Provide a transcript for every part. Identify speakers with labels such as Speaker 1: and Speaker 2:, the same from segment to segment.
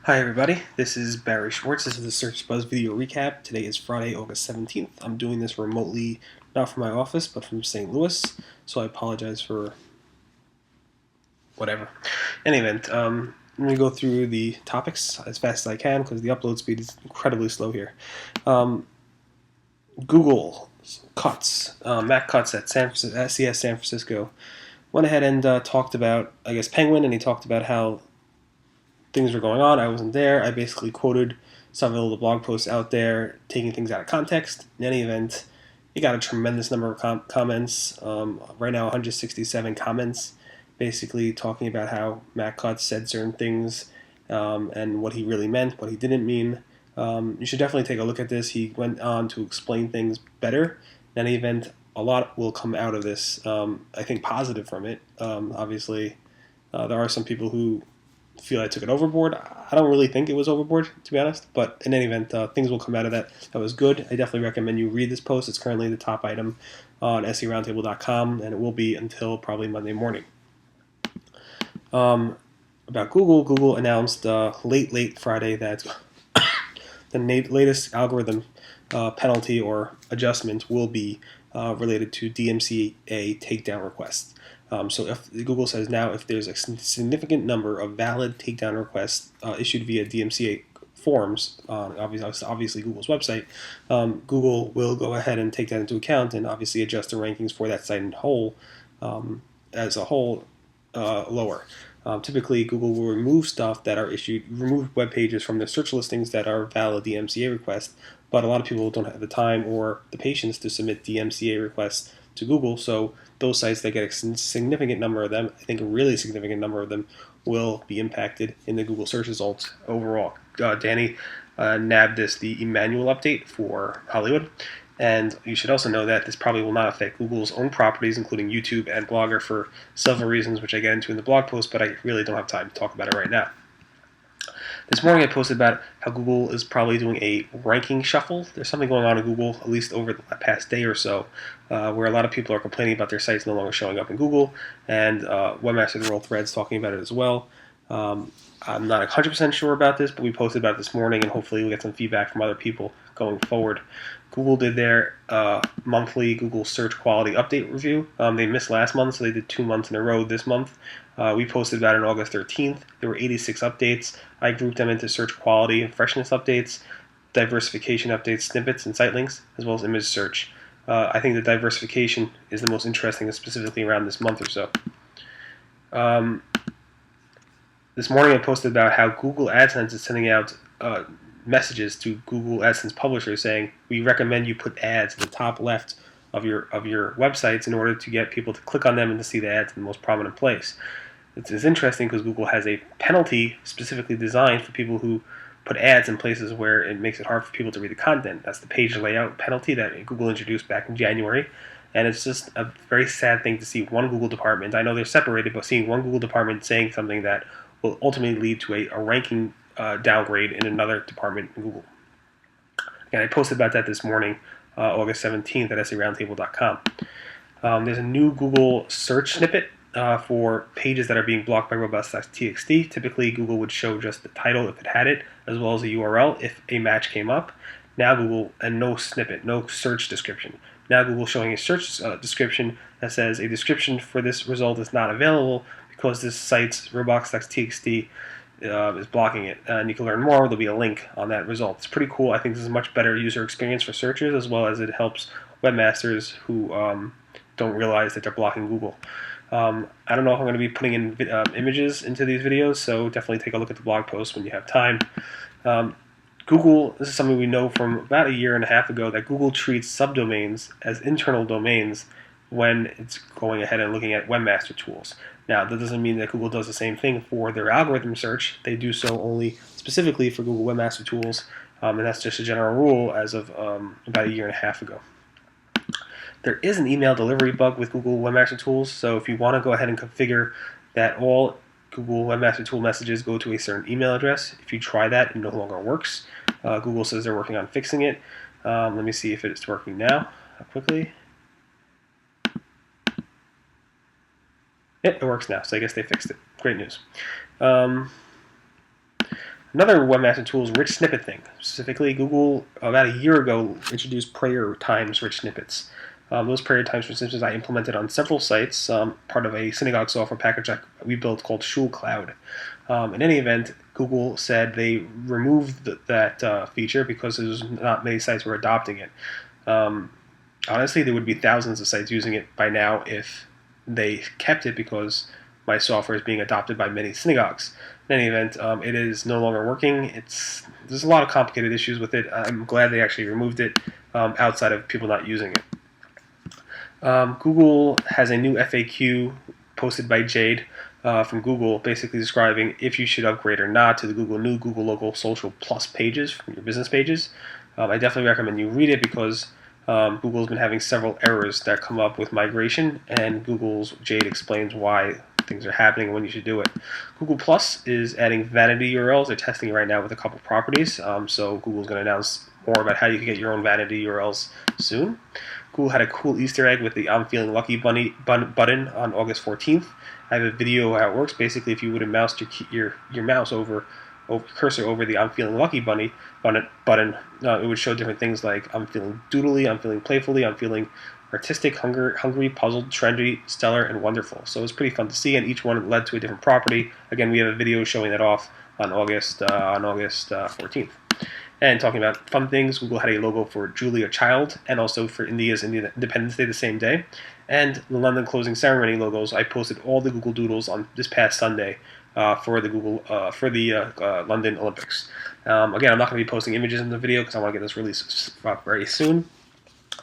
Speaker 1: Hi everybody, this is Barry Schwartz. This is the Search Buzz video recap. Today is Friday, August 17th. I'm doing this remotely, not from my office, but from St. Louis, so I apologize for whatever. In any event, I'm going to go through the topics as fast as I can because the upload speed is incredibly slow here. Google cuts, Matt Cutts at SES San Francisco, went ahead and talked about, I guess, Penguin, and he talked about how things were going on. I wasn't there. I basically quoted several of the blog posts out there, taking things out of context. In any event, it got a tremendous number of comments. Right now, 167 comments, basically talking about how Matt Cutts said certain things and what he really meant, what he didn't mean. You should definitely take a look at this. He went on to explain things better. In any event, a lot will come out of this. I think positive from it. Obviously, there are some people who feel I took it overboard. I don't really think it was overboard, to be honest. But in any event, things will come out of that. That was good. I definitely recommend you read this post. It's currently the top item on seroundtable.com, and it will be until probably Monday morning. About Google, Google announced late Friday that the latest algorithm penalty or adjustment will be related to DMCA takedown requests. So if Google says now if there's a significant number of valid takedown requests issued via DMCA forms, obviously Google's website, Google will go ahead and take that into account and obviously adjust the rankings for that site in whole as a whole lower. Typically, Google will remove web pages from their search listings that are valid DMCA requests, but a lot of people don't have the time or the patience to submit DMCA requests to Google, so those sites that get a significant number of them, I think a really significant number of them, will be impacted in the Google search results overall. Danny nabbed the Emmanuel update for Hollywood. And you should also know that this probably will not affect Google's own properties, including YouTube and Blogger, for several reasons, which I get into in the blog post, but I really don't have time to talk about it right now. This morning I posted about how Google is probably doing a ranking shuffle. There's something going on in Google, at least over the past day or so, where a lot of people are complaining about their sites no longer showing up in Google, and Webmaster wrote threads talking about it as well. I'm not 100% sure about this, but we posted about it this morning, and hopefully we'll get some feedback from other people going forward. Google did their monthly Google Search Quality Update review. They missed last month, so they did 2 months in a row this month. We posted about it on August 13th. There were 86 updates. I grouped them into search quality and freshness updates, diversification updates, snippets, and site links, as well as image search. I think the diversification is the most interesting, specifically around this month or so. This morning I posted about how Google AdSense is sending out messages to Google AdSense publishers saying, we recommend you put ads at the top left of your websites in order to get people to click on them and to see the ads in the most prominent place. It's interesting because Google has a penalty specifically designed for people who put ads in places where it makes it hard for people to read the content. That's the page layout penalty that Google introduced back in January. And it's just a very sad thing to see one Google department, I know they're separated, but seeing one Google department saying something that will ultimately lead to a ranking downgrade in another department in Google. And I posted about that this morning, August 17th at seroundtable.com. There's a new Google search snippet for pages that are being blocked by robust.txt. Typically, Google would show just the title if it had it, as well as a URL if a match came up. Now Google, and no snippet, no search description. Now Google showing a search description that says a description for this result is not available because this site's robots.txt is blocking it. And you can learn more. There'll be a link on that result. It's pretty cool. I think this is a much better user experience for searchers, as well as it helps webmasters who don't realize that they're blocking Google. I don't know if I'm going to be putting in images into these videos, so definitely take a look at the blog post when you have time. Google, this is something we know from about a year and a half ago, that Google treats subdomains as internal domains when it's going ahead and looking at Webmaster tools. Now, that doesn't mean that Google does the same thing for their algorithm search. They do so only specifically for Google Webmaster tools, and that's just a general rule as of about a year and a half ago. There is an email delivery bug with Google Webmaster Tools, so if you want to go ahead and configure that all Google Webmaster Tool messages go to a certain email address, if you try that, it no longer works. Google says they're working on fixing it. Let me see if it's working now, quickly. Yep, it works now, so I guess they fixed it. Great news. Another Webmaster tool is rich snippet thing. Specifically, Google about a year ago introduced prayer times rich snippets. Those prayer times rich snippets I implemented on several sites, part of a synagogue software package that we built called Shul Cloud. In any event, Google said they removed that feature because there's not many sites were adopting it. Honestly, there would be thousands of sites using it by now if they kept it, because my software is being adopted by many synagogues. In any event, it is no longer working. There's a lot of complicated issues with it. I'm glad they actually removed it, outside of people not using it. Google has a new FAQ posted by Jade from Google, basically describing if you should upgrade or not to the Google Local Social Plus pages from your business pages. I definitely recommend you read it, because Google's been having several errors that come up with migration, and Google's Jade explains why things are happening and when you should do it. Google Plus is adding vanity URLs. They're testing it right now with a couple properties, so Google's going to announce more about how you can get your own vanity URLs soon. Google had a cool Easter egg with the I'm Feeling Lucky button on August 14th. I have a video of how it works. Basically, if you would have moused your mouse over cursor over the I'm Feeling Lucky button, it would show different things like I'm feeling doodly, I'm feeling playfully, I'm feeling artistic, hungry, puzzled, trendy, stellar, and wonderful. So it's pretty fun to see, and each one led to a different property. Again, we have a video showing that off on August 14th. And talking about fun things, Google had a logo for Julia Child, and also for India's Independence Day the same day. And the London closing ceremony logos, I posted all the Google Doodles on this past Sunday for the London Olympics. Again, I'm not going to be posting images in the video because I want to get this released very soon.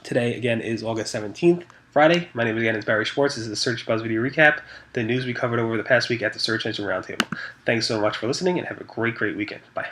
Speaker 1: Today, again, is August 17th, Friday. My name again is Barry Schwartz. This is the Search Buzz Video Recap, the news we covered over the past week at the Search Engine Roundtable. Thanks so much for listening, and have a great weekend. Bye.